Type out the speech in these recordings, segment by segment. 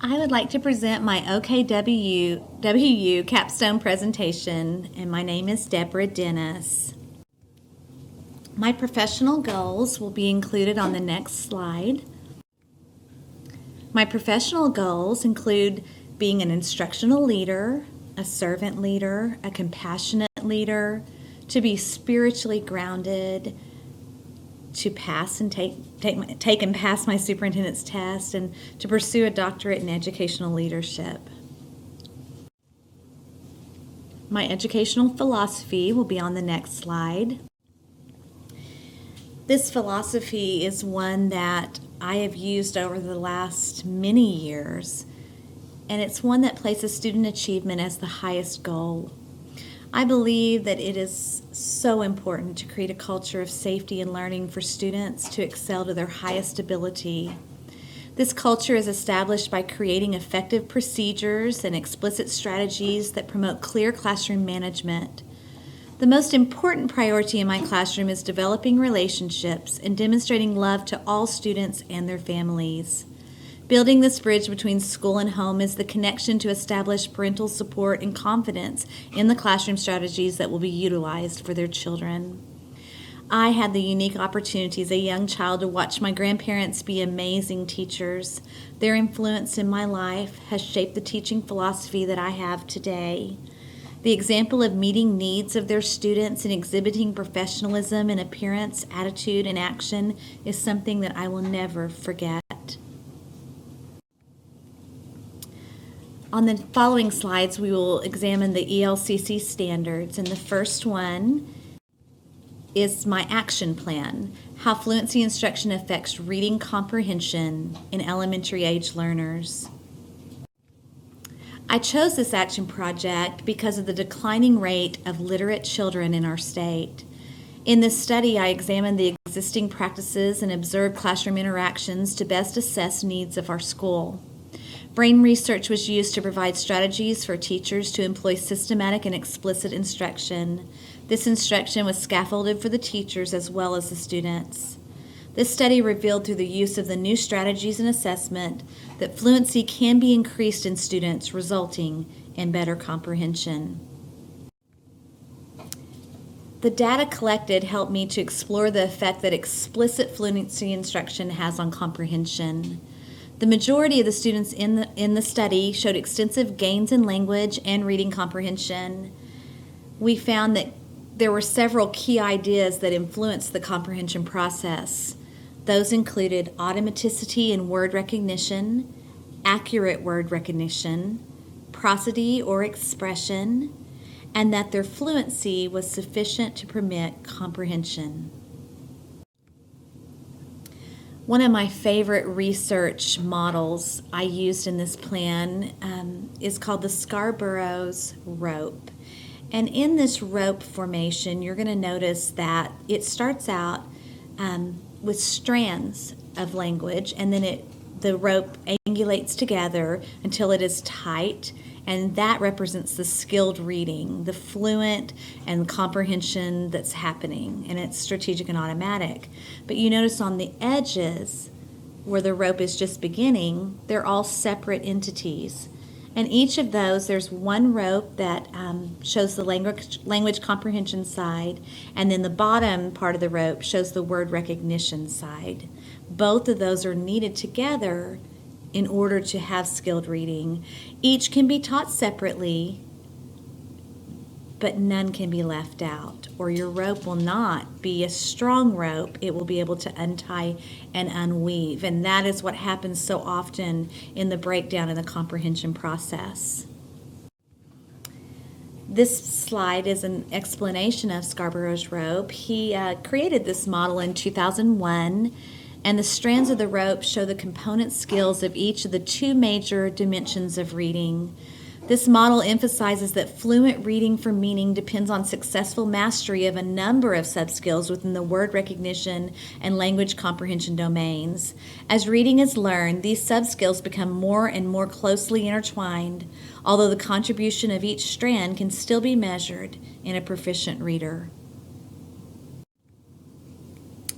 I would like to present my OKWU Capstone presentation, and my name is Deborah Dennis. My professional goals will be included on the next slide. My professional goals include being an instructional leader, a servant leader, a compassionate leader, to be spiritually grounded, to pass and take and pass my superintendent's test, and to pursue a doctorate in educational leadership. My educational philosophy will be on the next slide. This philosophy is one that I have used over the last many years, and it's one that places student achievement as the highest goal. I believe that it is so important to create a culture of safety and learning for students to excel to their highest ability. This culture is established by creating effective procedures and explicit strategies that promote clear classroom management. The most important priority in my classroom is developing relationships and demonstrating love to all students and their families. Building this bridge between school and home is the connection to establish parental support and confidence in the classroom strategies that will be utilized for their children. I had the unique opportunity as a young child to watch my grandparents be amazing teachers. Their influence in my life has shaped the teaching philosophy that I have today. The example of meeting needs of their students and exhibiting professionalism in appearance, attitude, and action is something that I will never forget. On the following slides, we will examine the ELCC standards, and the first one is my action plan, how fluency instruction affects reading comprehension in elementary age learners. I chose this action project because of the declining rate of literate children in our state. In this study, I examined the existing practices and observed classroom interactions to best assess needs of our school. Brain research was used to provide strategies for teachers to employ systematic and explicit instruction. This instruction was scaffolded for the teachers as well as the students. This study revealed through the use of the new strategies and assessment that fluency can be increased in students, resulting in better comprehension. The data collected helped me to explore the effect that explicit fluency instruction has on comprehension. The majority of the students in the study showed extensive gains in language and reading comprehension. We found that there were several key ideas that influenced the comprehension process. Those included automaticity in word recognition, accurate word recognition, prosody or expression, and that their fluency was sufficient to permit comprehension. One of my favorite research models I used in this plan is called the Scarborough's rope. And in this rope formation, you're going to notice that it starts out with strands of language, and then the rope angulates together until it is tight, and that represents the skilled reading, the fluent and comprehension that's happening, and it's strategic and automatic. But you notice on the edges where the rope is just beginning, they're all separate entities. And each of those, there's one rope that shows the language comprehension side, and then the bottom part of the rope shows the word recognition side. Both of those are needed together in order to have skilled reading. Each can be taught separately, but none can be left out, or your rope will not be a strong rope. It will be able to untie and unweave, and that is what happens so often in the breakdown in the comprehension process. This slide is an explanation of Scarborough's rope. He created this model in 2001, and the strands of the rope show the component skills of each of the two major dimensions of reading. This model emphasizes that fluent reading for meaning depends on successful mastery of a number of subskills within the word recognition and language comprehension domains. As reading is learned, these subskills become more and more closely intertwined, although the contribution of each strand can still be measured in a proficient reader.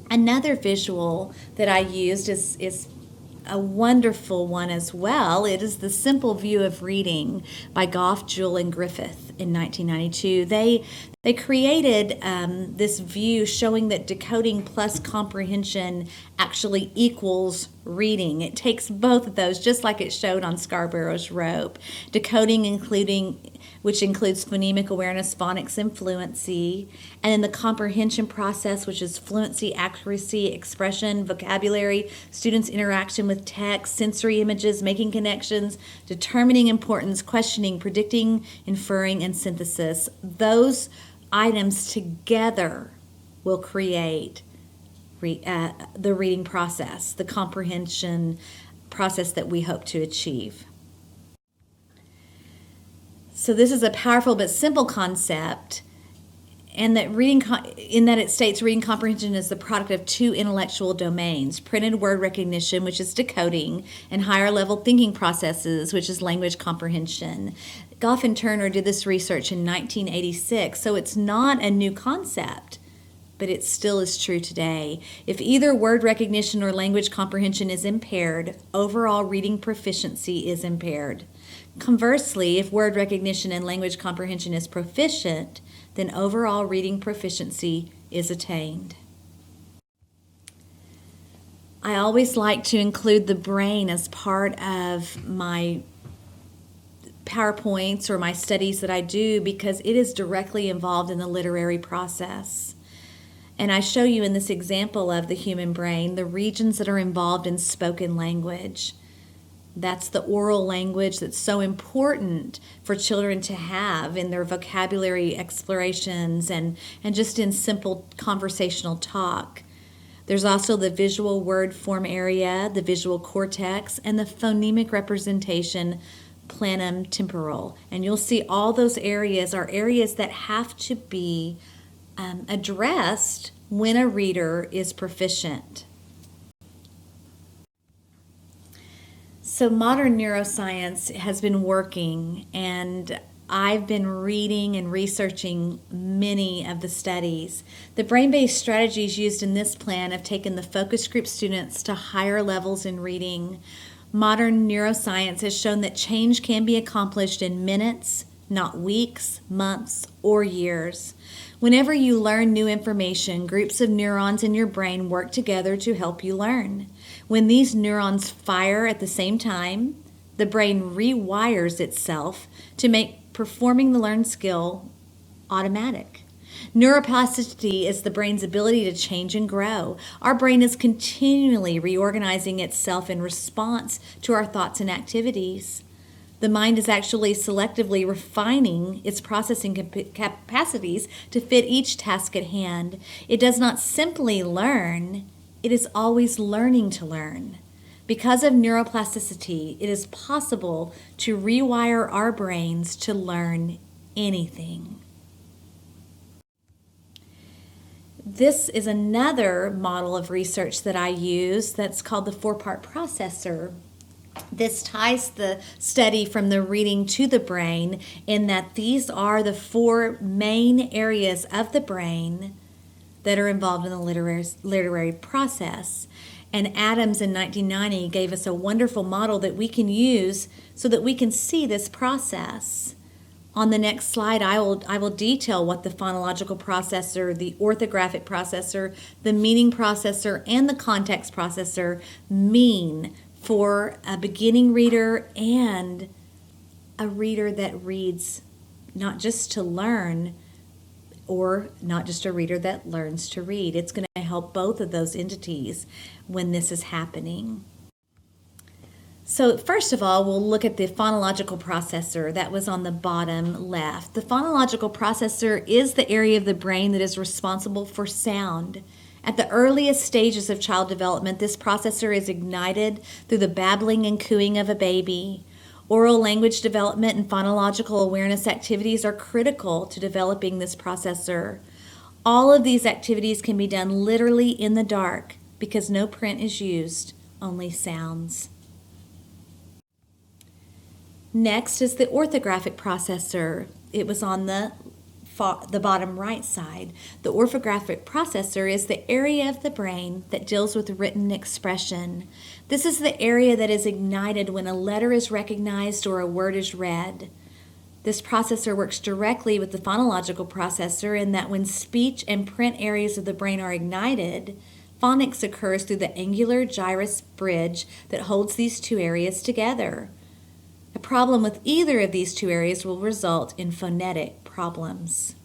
Another visual that I used is a wonderful one as well. It is The Simple View of Reading by Goff, Jewell, and Griffith in 1992. They created this view showing that decoding plus comprehension actually equals reading. It takes both of those, just like it showed on Scarborough's rope. Decoding which includes phonemic awareness, phonics, and fluency, and then the comprehension process, which is fluency, accuracy, expression, vocabulary, students' interaction with text, sensory images, making connections, determining importance, questioning, predicting, inferring, and synthesis. Those items together will create the reading process, the comprehension process that we hope to achieve. So this is a powerful but simple concept, and that in that it states reading comprehension is the product of two intellectual domains: printed word recognition, which is decoding, and higher level thinking processes, which is language comprehension. Goff and Turner did this research in 1986, so it's not a new concept, but it still is true today. If either word recognition or language comprehension is impaired, overall reading proficiency is impaired. Conversely, if word recognition and language comprehension is proficient, then overall reading proficiency is attained. I always like to include the brain as part of my PowerPoints or my studies that I do because it is directly involved in the literary process. And I show you in this example of the human brain the regions that are involved in spoken language. That's the oral language that's so important for children to have in their vocabulary explorations and just in simple conversational talk. There's also the visual word form area, the visual cortex, and the phonemic representation planum temporal. And you'll see all those areas are areas that have to be addressed when a reader is proficient. So modern neuroscience has been working, and I've been reading and researching many of the studies. The brain-based strategies used in this plan have taken the focus group students to higher levels in reading. Modern neuroscience has shown that change can be accomplished in minutes, not weeks, months, or years. Whenever you learn new information, groups of neurons in your brain work together to help you learn. When these neurons fire at the same time, the brain rewires itself to make performing the learned skill automatic. Neuroplasticity is the brain's ability to change and grow. Our brain is continually reorganizing itself in response to our thoughts and activities. The mind is actually selectively refining its processing capacities to fit each task at hand. It does not simply learn, it is always learning to learn. Because of neuroplasticity, it is possible to rewire our brains to learn anything. This is another model of research that I use that's called the four-part processor. This ties the study from the reading to the brain in that these are the four main areas of the brain that are involved in the literary process. And Adams in 1990 gave us a wonderful model that we can use so that we can see this process. On the next slide, I will detail what the phonological processor, the orthographic processor, the meaning processor, and the context processor mean for a beginning reader and a reader that reads not just to learn, or not just a reader that learns to read. It's going to help both of those entities when this is happening. So first of all, we'll look at the phonological processor that was on the bottom left. The phonological processor is the area of the brain that is responsible for sound. At the earliest stages of child development, this processor is ignited through the babbling and cooing of a baby. Oral language development and phonological awareness activities are critical to developing this processor. All of these activities can be done literally in the dark because no print is used, only sounds. Next is the orthographic processor. It was on the the bottom right side. The orthographic processor is the area of the brain that deals with written expression. This is the area that is ignited when a letter is recognized or a word is read. This processor works directly with the phonological processor in that when speech and print areas of the brain are ignited, phonics occurs through the angular gyrus bridge that holds these two areas together. A problem with either of these two areas will result in phonetic problems.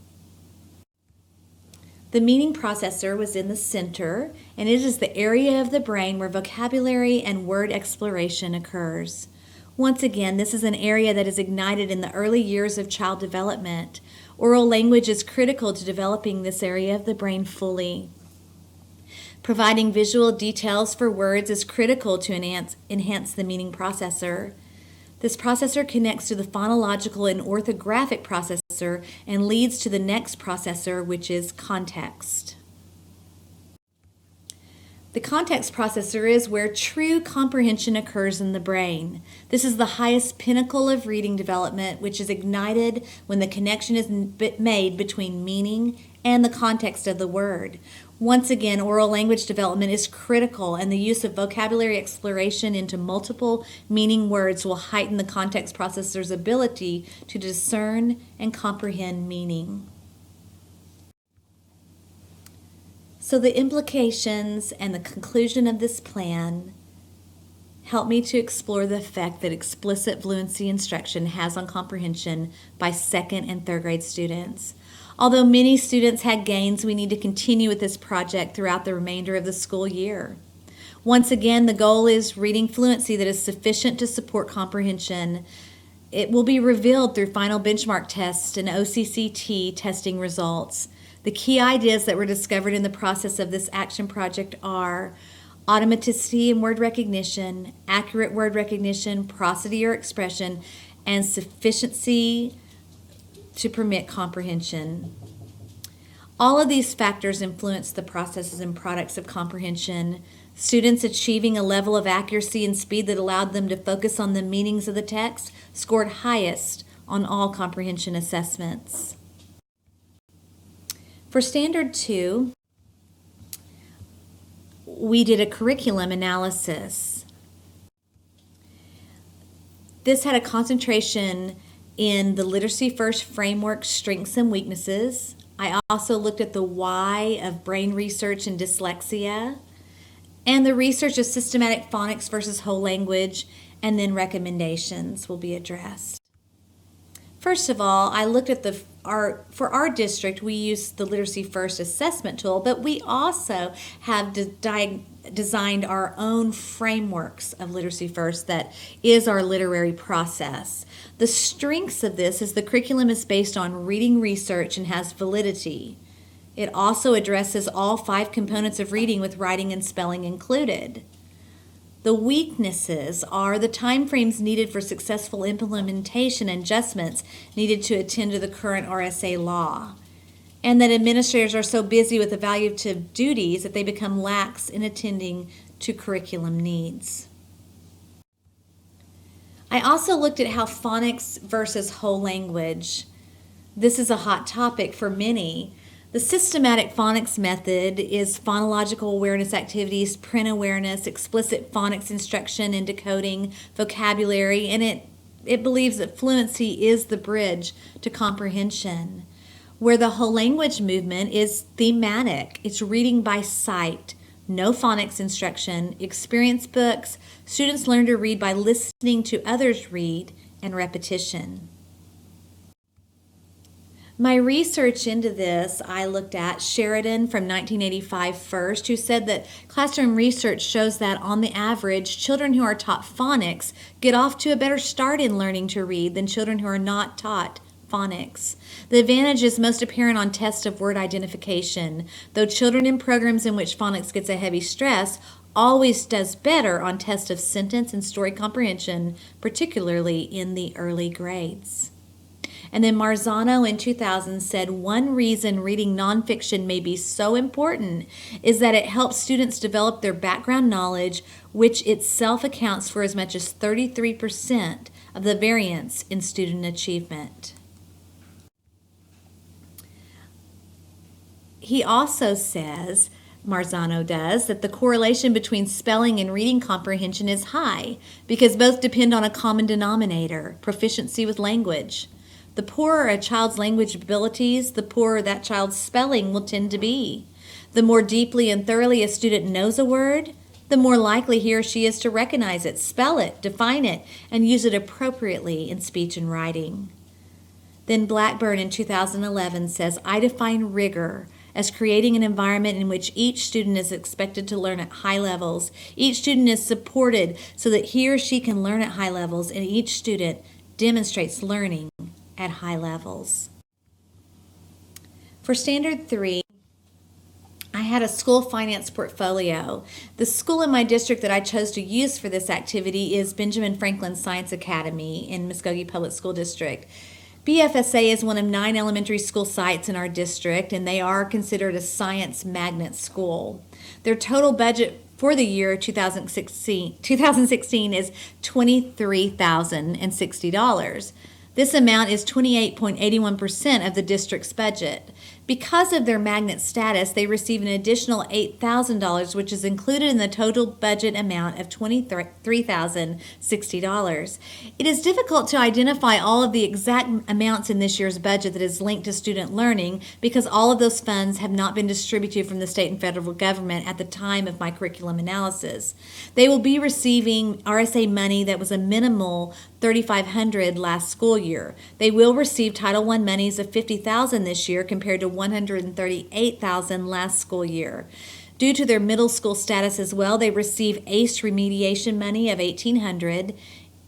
The meaning processor was in the center, and it is the area of the brain where vocabulary and word exploration occurs. Once again, this is an area that is ignited in the early years of child development. Oral language is critical to developing this area of the brain fully. Providing visual details for words is critical to enhance the meaning processor. This processor connects to the phonological and orthographic processor and leads to the next processor, which is context. The context processor is where true comprehension occurs in the brain. This is the highest pinnacle of reading development, which is ignited when the connection is made between meaning and the context of the word. Once again, oral language development is critical, and the use of vocabulary exploration into multiple meaning words will heighten the context processor's ability to discern and comprehend meaning. So the implications and the conclusion of this plan help me to explore the effect that explicit fluency instruction has on comprehension by second and third grade students. Although many students had gains, we need to continue with this project throughout the remainder of the school year. Once again, the goal is reading fluency that is sufficient to support comprehension. It will be revealed through final benchmark tests and OCCT testing results. The key ideas that were discovered in the process of this action project are automaticity in word recognition, accurate word recognition, prosody or expression, and sufficiency to permit comprehension. All of these factors influence the processes and products of comprehension. Students achieving a level of accuracy and speed that allowed them to focus on the meanings of the text scored highest on all comprehension assessments. For Standard 2, we did a curriculum analysis. This had a concentration in the Literacy First framework strengths and weaknesses. I also looked at the why of brain research and dyslexia, and the research of systematic phonics versus whole language, and then recommendations will be addressed. First of all, I looked at for our district, we use the Literacy First assessment tool, but we also have designed our own frameworks of Literacy First that is our literary process. The strengths of this is the curriculum is based on reading research and has validity. It also addresses all 5 components of reading with writing and spelling included. The weaknesses are the timeframes needed for successful implementation and adjustments needed to attend to the current RSA law, and that administrators are so busy with evaluative duties that they become lax in attending to curriculum needs. I also looked at how phonics versus whole language. This is a hot topic for many. The systematic phonics method is phonological awareness activities, print awareness, explicit phonics instruction and decoding, vocabulary, and it believes that fluency is the bridge to comprehension. Where the whole language movement is thematic. It's reading by sight, no phonics instruction, experience books. Students learn to read by listening to others read, and repetition. My research into this, I looked at Sheridan from 1985 first, who said that classroom research shows that on the average, children who are taught phonics get off to a better start in learning to read than children who are not taught phonics. The advantage is most apparent on tests of word identification, though children in programs in which phonics gets a heavy stress always does better on tests of sentence and story comprehension, particularly in the early grades. And then Marzano in 2000 said one reason reading nonfiction may be so important is that it helps students develop their background knowledge, which itself accounts for as much as 33% of the variance in student achievement. he also says, Marzano does, that the correlation between spelling and reading comprehension is high because both depend on a common denominator, proficiency with language. The poorer a child's language abilities, the poorer that child's spelling will tend to be. The more deeply and thoroughly a student knows a word, the more likely he or she is to recognize it, spell it, define it, and use it appropriately in speech and writing. Then Blackburn in 2011 says, I define rigor as creating an environment in which each student is expected to learn at high levels. Each student is supported so that he or she can learn at high levels, and each student demonstrates learning at high levels. For Standard 3, I had a school finance portfolio. The school in my district that I chose to use for this activity is Benjamin Franklin Science Academy in Muskogee Public School District. BFSA is one of 9 elementary school sites in our district, and they are considered a science magnet school. Their total budget for the year 2016 is $23,060. This amount is 28.81% of the district's budget. Because of their magnet status, they receive an additional $8,000, which is included in the total budget amount of $23,060. It is difficult to identify all of the exact amounts in this year's budget that is linked to student learning because all of those funds have not been distributed from the state and federal government at the time of my curriculum analysis. They will be receiving RSA money that was a minimal $3,500 last school year. They will receive Title I monies of $50,000 this year compared to $138,000 last school year. Due to their middle school status as well, they receive ACE remediation money of $1,800,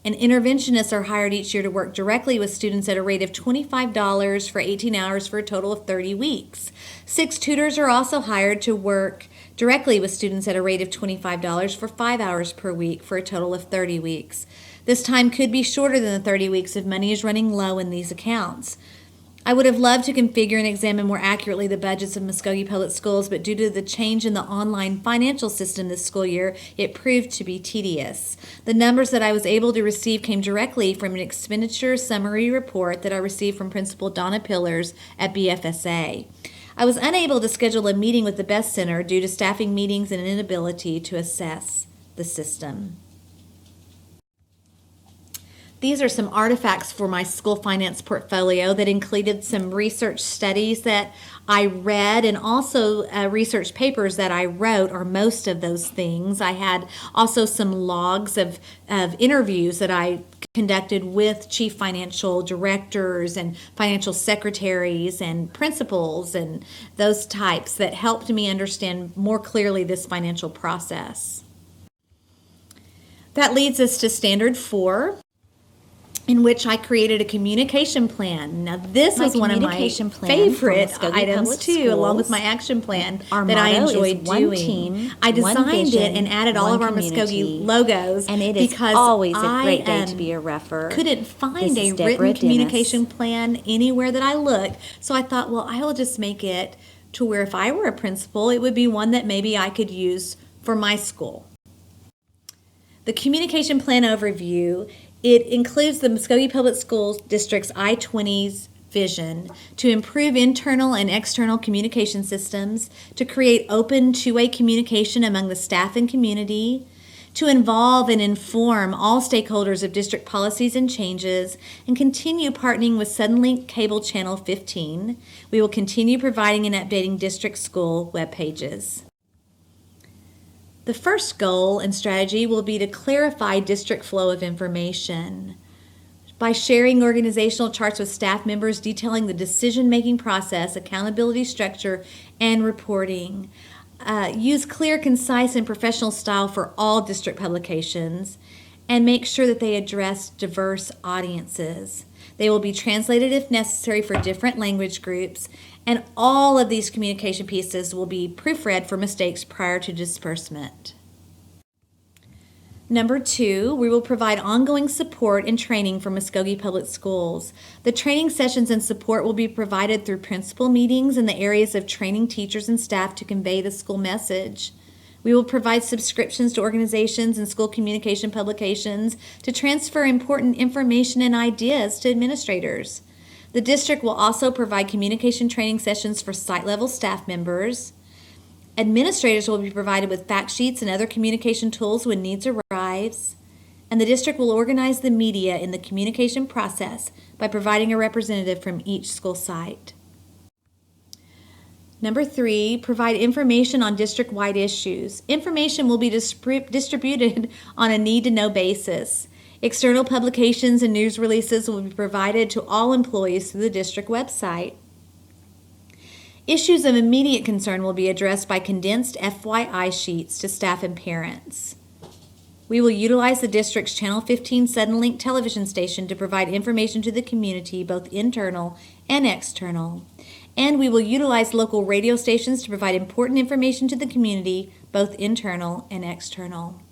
and interventionists are hired each year to work directly with students at a rate of $25 for 18 hours for a total of 30 weeks. 6 tutors are also hired to work directly with students at a rate of $25 for 5 hours per week for a total of 30 weeks. This time could be shorter than the 30 weeks if money is running low in these accounts. I would have loved to configure and examine more accurately the budgets of Muskogee Public Schools, but due to the change in the online financial system this school year, it proved to be tedious. The numbers that I was able to receive came directly from an expenditure summary report that I received from Principal Donna Pillars at BFSA. I was unable to schedule a meeting with the Best Center due to staffing meetings and an inability to assess the system. These are some artifacts for my school finance portfolio that included some research studies that I read and also research papers that I wrote, or most of those things. I had also some logs of interviews that I conducted with chief financial directors and financial secretaries and principals and those types that helped me understand more clearly this financial process. That leads us to Standard 4. In which I created a communication plan. Now, this was one of my favorite items too, along with my action plan that I enjoyed doing. I designed it and added all of our Muskogee logos, and it is always a great day to be a referee. Couldn't find a written communication plan anywhere that I looked, so I thought, well, I will just make it to where if I were a principal, it would be one that maybe I could use for my school. The communication plan overview. It includes the Muskogee Public Schools District's I-20's vision to improve internal and external communication systems, to create open two-way communication among the staff and community, to involve and inform all stakeholders of district policies and changes, and continue partnering with Suddenlink Cable Channel 15. We will continue providing and updating district school web pages. The first goal and strategy will be to clarify district flow of information by sharing organizational charts with staff members detailing the decision-making process, accountability structure, and reporting. Use clear, concise, and professional style for all district publications, and make sure that they address diverse audiences. They will be translated if necessary for different language groups, and all of these communication pieces will be proofread for mistakes prior to disbursement. Number 2, we will provide ongoing support and training for Muskogee Public Schools. The training sessions and support will be provided through principal meetings in the areas of training teachers and staff to convey the school message. We will provide subscriptions to organizations and school communication publications to transfer important information and ideas to administrators. The district will also provide communication training sessions for site-level staff members. Administrators will be provided with fact sheets and other communication tools when needs arise. And the district will organize the media in the communication process by providing a representative from each school site. Number 3, provide information on district-wide issues. Information will be distributed on a need-to-know basis. External publications and news releases will be provided to all employees through the district website. Issues of immediate concern will be addressed by condensed FYI sheets to staff and parents. We will utilize the district's Channel 15 Suddenlink television station to provide information to the community, both internal and external. And we will utilize local radio stations to provide important information to the community, both internal and external.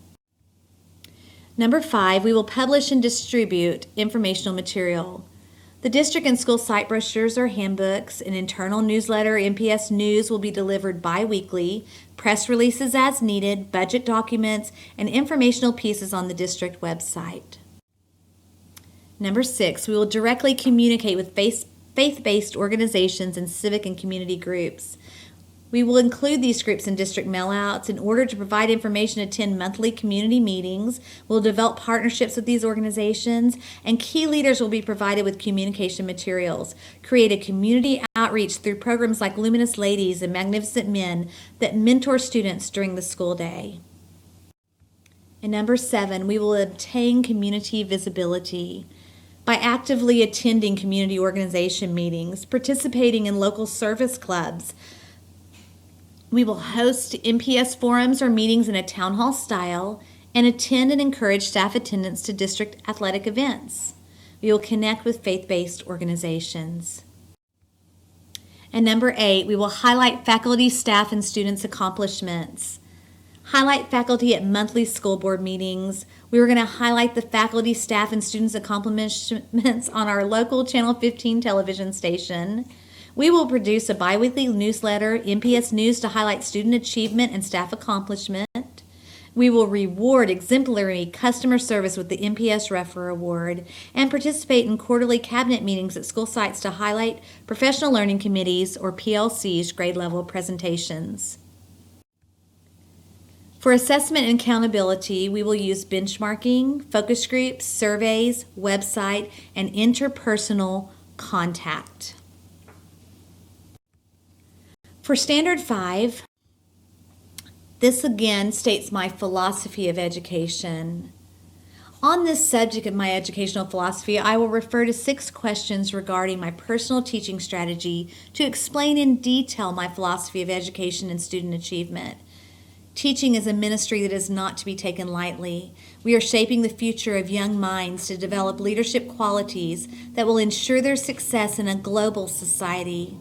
Number 5, we will publish and distribute informational material. The district and school site brochures or handbooks, an internal newsletter, MPS News will be delivered bi-weekly, press releases as needed, budget documents, and informational pieces on the district website. Number 6, we will directly communicate with faith-based organizations and civic and community groups. We will include these groups in district mailouts in order to provide information, attend monthly community meetings. We'll develop partnerships with these organizations, and key leaders will be provided with communication materials. Create a community outreach through programs like Luminous Ladies and Magnificent Men that mentor students during the school day. And number 7, we will obtain community visibility. By actively attending community organization meetings, participating in local service clubs, we will host MPS forums or meetings in a town hall style and attend and encourage staff attendance to district athletic events. We will connect with faith-based organizations. And number 8, we will highlight faculty, staff, and students' accomplishments. Highlight faculty at monthly school board meetings. We were going to highlight the faculty, staff, and students' accomplishments on our local Channel 15 television station. We will produce a biweekly newsletter, MPS News, to highlight student achievement and staff accomplishment. We will reward exemplary customer service with the MPS Refer Award and participate in quarterly cabinet meetings at school sites to highlight professional learning committees or PLC's grade level presentations. For assessment and accountability, we will use benchmarking, focus groups, surveys, website, and interpersonal contact. For Standard 5, this again states my philosophy of education. On this subject of my educational philosophy, I will refer to 6 questions regarding my personal teaching strategy to explain in detail my philosophy of education and student achievement. Teaching is a ministry that is not to be taken lightly. We are shaping the future of young minds to develop leadership qualities that will ensure their success in a global society,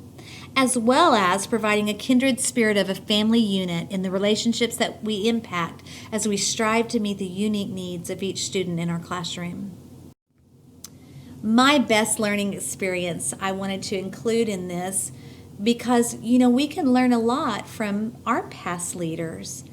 as well as providing a kindred spirit of a family unit in the relationships that we impact as we strive to meet the unique needs of each student in our classroom. My best learning experience I wanted to include in this because, we can learn a lot from our past leaders.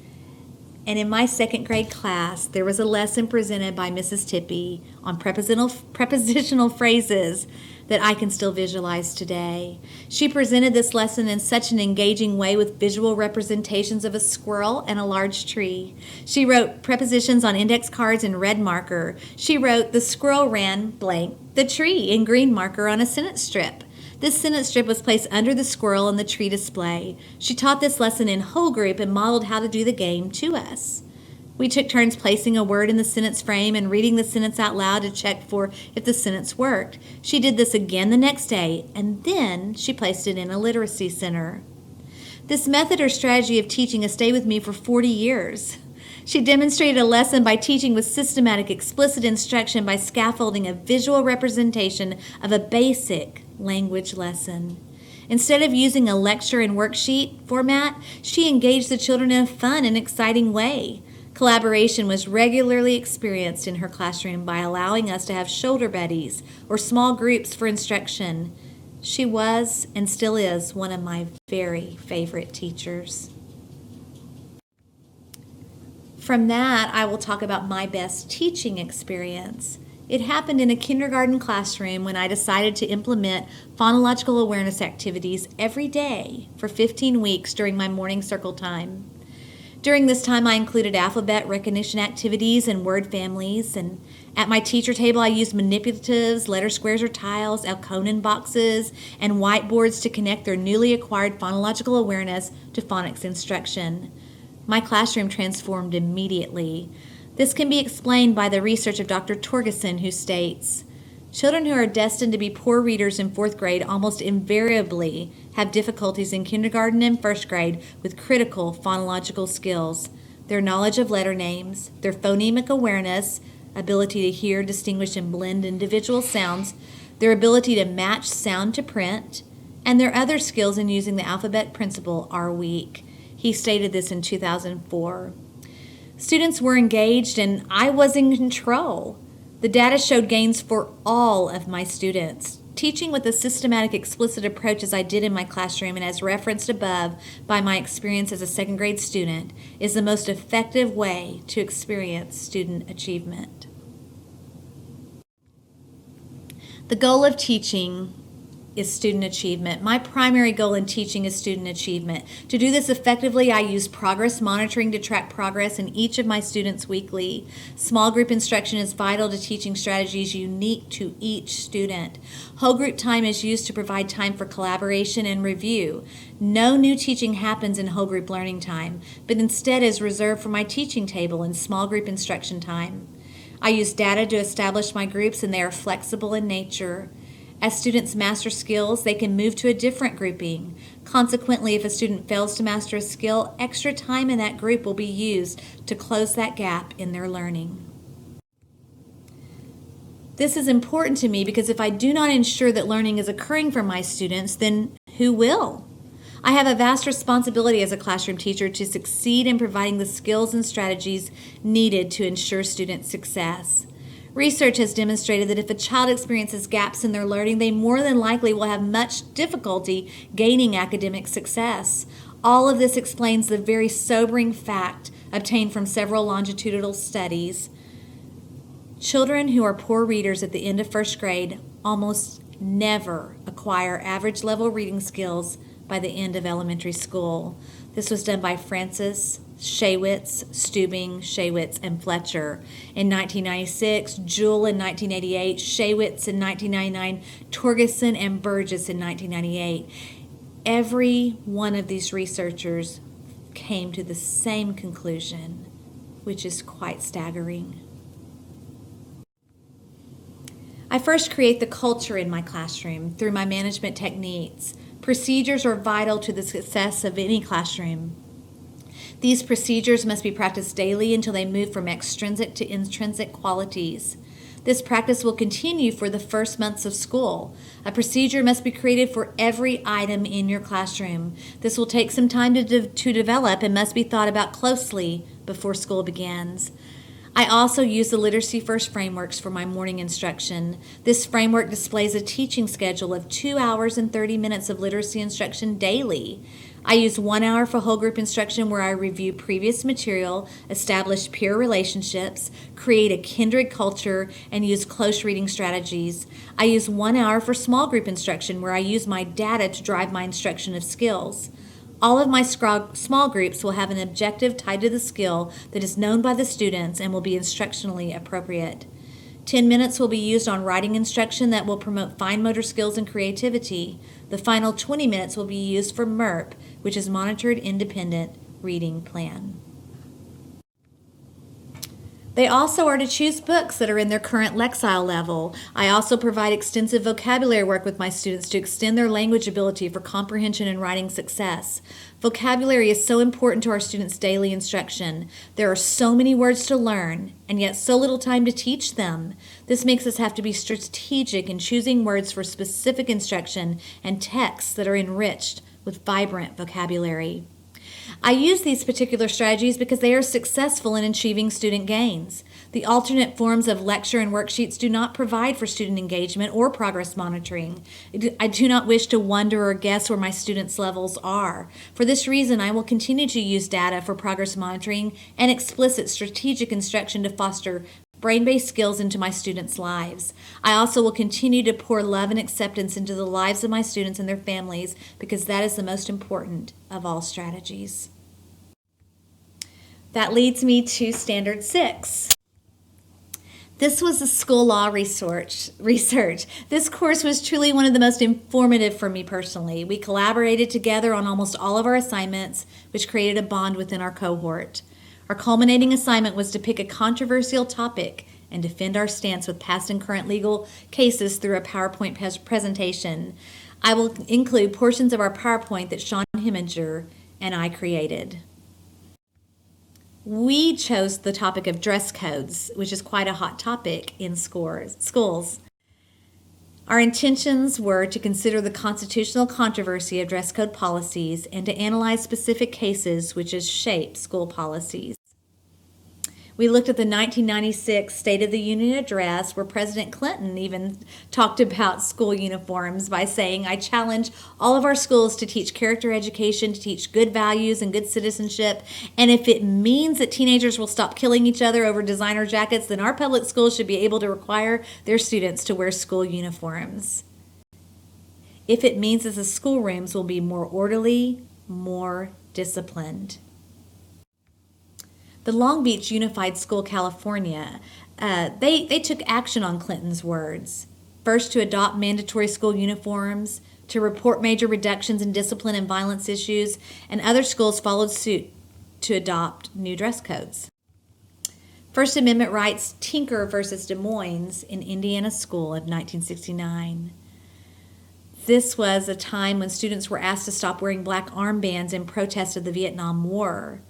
And in my 2nd grade class, there was a lesson presented by Mrs. Tippy on prepositional phrases that I can still visualize today. She presented this lesson in such an engaging way with visual representations of a squirrel and a large tree. She wrote prepositions on index cards in red marker. She wrote, "The squirrel ran blank the tree" in green marker on a sentence strip. This sentence strip was placed under the squirrel in the tree display. She taught this lesson in whole group and modeled how to do the game to us. We took turns placing a word in the sentence frame and reading the sentence out loud to check for if the sentence worked. She did this again the next day, and then she placed it in a literacy center. This method or strategy of teaching has stayed with me for 40 years. She demonstrated a lesson by teaching with systematic, explicit instruction by scaffolding a visual representation of a basic language lesson. Instead of using a lecture and worksheet format, she engaged the children in a fun and exciting way. Collaboration was regularly experienced in her classroom by allowing us to have shoulder buddies or small groups for instruction. She was and still is one of my very favorite teachers. From that, I will talk about my best teaching experience. It happened in a kindergarten classroom when I decided to implement phonological awareness activities every day for 15 weeks during my morning circle time. During this time, I included alphabet recognition activities and word families, and at my teacher table, I used manipulatives, letter squares or tiles, Elkonin boxes, and whiteboards to connect their newly acquired phonological awareness to phonics instruction. My classroom transformed immediately. This can be explained by the research of Dr. Torgeson, who states, children who are destined to be poor readers in 4th grade almost invariably have difficulties in kindergarten and 1st grade with critical phonological skills. Their knowledge of letter names, their phonemic awareness, ability to hear, distinguish, and blend individual sounds, their ability to match sound to print, and their other skills in using the alphabet principle are weak. He stated this in 2004. Students were engaged and I was in control. The data showed gains for all of my students. Teaching with a systematic, explicit approach as I did in my classroom and as referenced above by my experience as a 2nd grade student is the most effective way to experience student achievement. The goal of teaching is student achievement. My primary goal in teaching is student achievement. To do this effectively, I use progress monitoring to track progress in each of my students weekly. Small group instruction is vital to teaching strategies unique to each student. Whole group time is used to provide time for collaboration and review. No new teaching happens in whole group learning time, but instead is reserved for my teaching table and small group instruction time. I use data to establish my groups, and they are flexible in nature. As students master skills, they can move to a different grouping. Consequently, if a student fails to master a skill, extra time in that group will be used to close that gap in their learning. This is important to me because if I do not ensure that learning is occurring for my students, then who will? I have a vast responsibility as a classroom teacher to succeed in providing the skills and strategies needed to ensure student success. Research has demonstrated that if a child experiences gaps in their learning, they more than likely will have much difficulty gaining academic success. All of this explains the very sobering fact obtained from several longitudinal studies. Children who are poor readers at the end of 1st grade almost never acquire average level reading skills by the end of elementary school. This was done by Francis, Shaywitz, Stubing, Shaywitz, and Fletcher in 1996, Jewell in 1988, Shaywitz in 1999, Torgeson and Burgess in 1998. Every one of these researchers came to the same conclusion, which is quite staggering. I first create the culture in my classroom through my management techniques. Procedures are vital to the success of any classroom. These procedures must be practiced daily until they move from extrinsic to intrinsic qualities. This practice will continue for the first months of school. A procedure must be created for every item in your classroom. This will take some time to develop and must be thought about closely before school begins. I also use the Literacy First frameworks for my morning instruction. This framework displays a teaching schedule of 2 hours and 30 minutes of literacy instruction daily. I use 1 hour for whole group instruction where I review previous material, establish peer relationships, create a kindred culture, and use close reading strategies. I use 1 hour for small group instruction where I use my data to drive my instruction of skills. All of my small groups will have an objective tied to the skill that is known by the students and will be instructionally appropriate. 10 minutes will be used on writing instruction that will promote fine motor skills and creativity. The final 20 minutes will be used for MERP, which is Monitored Independent Reading Plan. They also are to choose books that are in their current Lexile level. I also provide extensive vocabulary work with my students to extend their language ability for comprehension and writing success. Vocabulary is so important to our students' daily instruction. There are so many words to learn, and yet so little time to teach them. This makes us have to be strategic in choosing words for specific instruction and texts that are enriched with vibrant vocabulary. I use these particular strategies because they are successful in achieving student gains. The alternate forms of lecture and worksheets do not provide for student engagement or progress monitoring. I do not wish to wonder or guess where my students' levels are. For this reason, I will continue to use data for progress monitoring and explicit strategic instruction to foster brain-based skills into my students' lives. I also will continue to pour love and acceptance into the lives of my students and their families because that is the most important of all strategies. That leads me to Standard 6. This was the school law research. This course was truly one of the most informative for me personally. We collaborated together on almost all of our assignments, which created a bond within our cohort. Our culminating assignment was to pick a controversial topic and defend our stance with past and current legal cases through a PowerPoint presentation. I will include portions of our PowerPoint that Sean Heminger and I created. We chose the topic of dress codes, which is quite a hot topic in schools. Our intentions were to consider the constitutional controversy of dress code policies and to analyze specific cases which has shaped school policies. We looked at the 1996 State of the Union address where President Clinton even talked about school uniforms by saying, "I challenge all of our schools to teach character education, to teach good values and good citizenship. And if it means that teenagers will stop killing each other over designer jackets, then our public schools should be able to require their students to wear school uniforms. If it means that the schoolrooms will be more orderly, more disciplined." The Long Beach Unified School California, they took action on Clinton's words. First, to adopt mandatory school uniforms, to report major reductions in discipline and violence issues, and other schools followed suit to adopt new dress codes. First Amendment writes Tinker versus Des Moines in Indiana School of 1969. This was a time when students were asked to stop wearing black armbands in protest of the Vietnam War.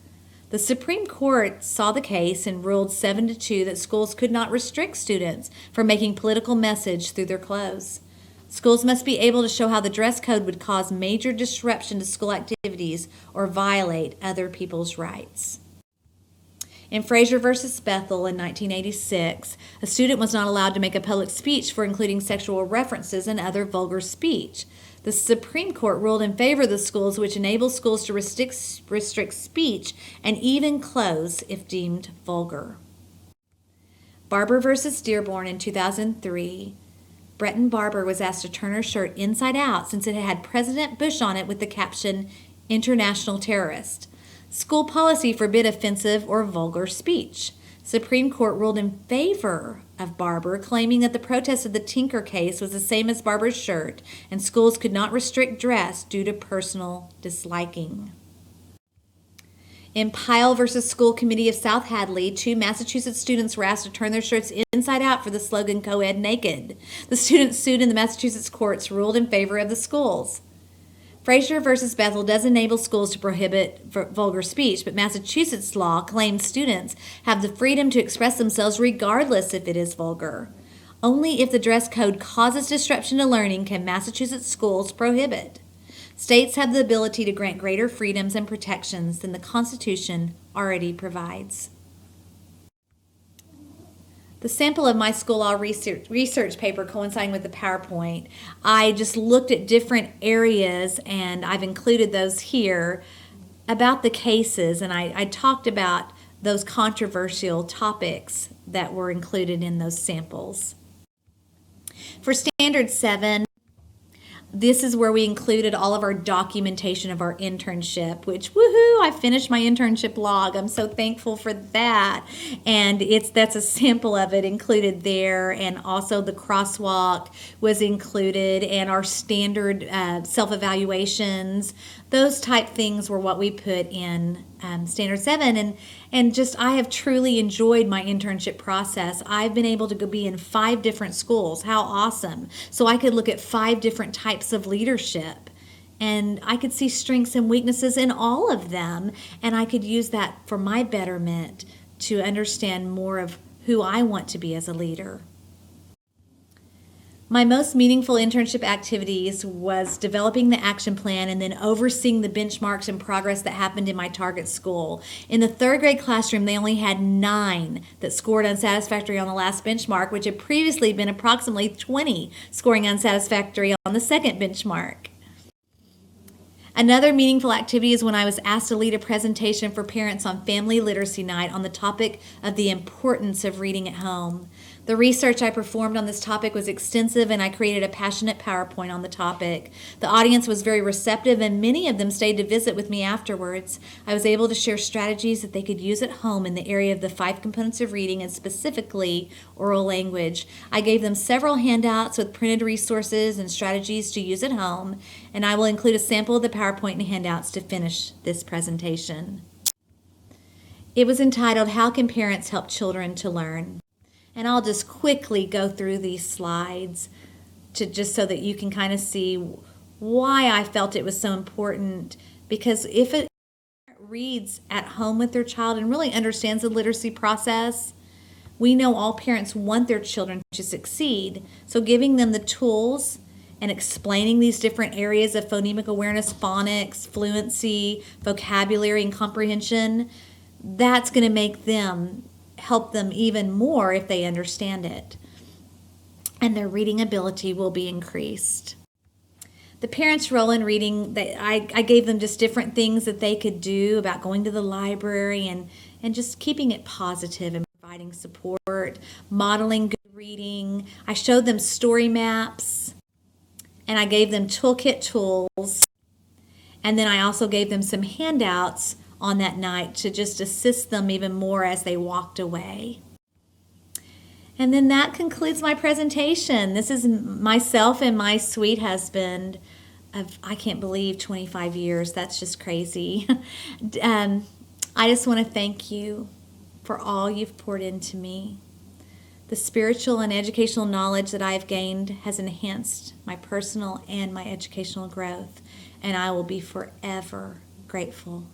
The Supreme Court saw the case and ruled 7-2 that schools could not restrict students from making political message through their clothes. Schools must be able to show how the dress code would cause major disruption to school activities or violate other people's rights. In Frazier versus Bethel in 1986, a student was not allowed to make a public speech for including sexual references and other vulgar speech. The Supreme Court ruled in favor of the schools, which enable schools to restrict speech and even clothes if deemed vulgar. Barber versus Dearborn in 2003. Breton Barber was asked to turn her shirt inside out since it had President Bush on it with the caption, "International Terrorist." School policy forbid offensive or vulgar speech. Supreme Court ruled in favor of Barber, claiming that the protest of the Tinker case was the same as Barber's shirt, and schools could not restrict dress due to personal disliking. In Pyle versus School Committee of South Hadley, 2 Massachusetts students were asked to turn their shirts inside out for the slogan "Co-ed naked." The students sued in the Massachusetts courts ruled in favor of the schools. Frazier versus Bethel does enable schools to prohibit vulgar speech, but Massachusetts law claims students have the freedom to express themselves regardless if it is vulgar. Only if the dress code causes disruption to learning can Massachusetts schools prohibit. States have the ability to grant greater freedoms and protections than the Constitution already provides. The sample of my school law research paper coinciding with the PowerPoint, I just looked at different areas, and I've included those here about the cases, and I talked about those controversial topics that were included in those samples. For Standard 7, this is where we included all of our documentation of our internship, which, woohoo, I finished my internship log. I'm so thankful for that. And that's a sample of it included there. And also the crosswalk was included, and our standard self-evaluations. Those type things were what we put in Standard 7. And just, I have truly enjoyed my internship process. I've been able to go be in 5 different schools. How awesome. So I could look at 5 different types of leadership, and I could see strengths and weaknesses in all of them, and I could use that for my betterment to understand more of who I want to be as a leader. My most meaningful internship activities was developing the action plan and then overseeing the benchmarks and progress that happened in my target school. In the 3rd grade classroom, they only had 9 that scored unsatisfactory on the last benchmark, which had previously been approximately 20 scoring unsatisfactory on the second benchmark. Another meaningful activity is when I was asked to lead a presentation for parents on Family Literacy Night on the topic of the importance of reading at home. The research I performed on this topic was extensive, and I created a passionate PowerPoint on the topic. The audience was very receptive, and many of them stayed to visit with me afterwards. I was able to share strategies that they could use at home in the area of the 5 components of reading, and specifically oral language. I gave them several handouts with printed resources and strategies to use at home, and I will include a sample of the PowerPoint and handouts to finish this presentation. It was entitled, How Can Parents Help Children to Learn? And I'll just quickly go through these slides just so that you can kind of see why I felt it was so important. Because if a parent reads at home with their child and really understands the literacy process, we know all parents want their children to succeed. So giving them the tools and explaining these different areas of phonemic awareness, phonics, fluency, vocabulary, and comprehension, that's going to help them even more if they understand it. And their reading ability will be increased. The parents' role in reading, I gave them just different things that they could do about going to the library and just keeping it positive and providing support, modeling good reading. I showed them story maps, and I gave them toolkit tools. And then I also gave them some handouts on that night to just assist them even more as they walked away. And then that concludes my presentation. This is myself and my sweet husband of, I can't believe, 25 years. That's just crazy. I just want to thank you for all you've poured into me. The spiritual and educational knowledge that I've gained has enhanced my personal and my educational growth, and I will be forever grateful.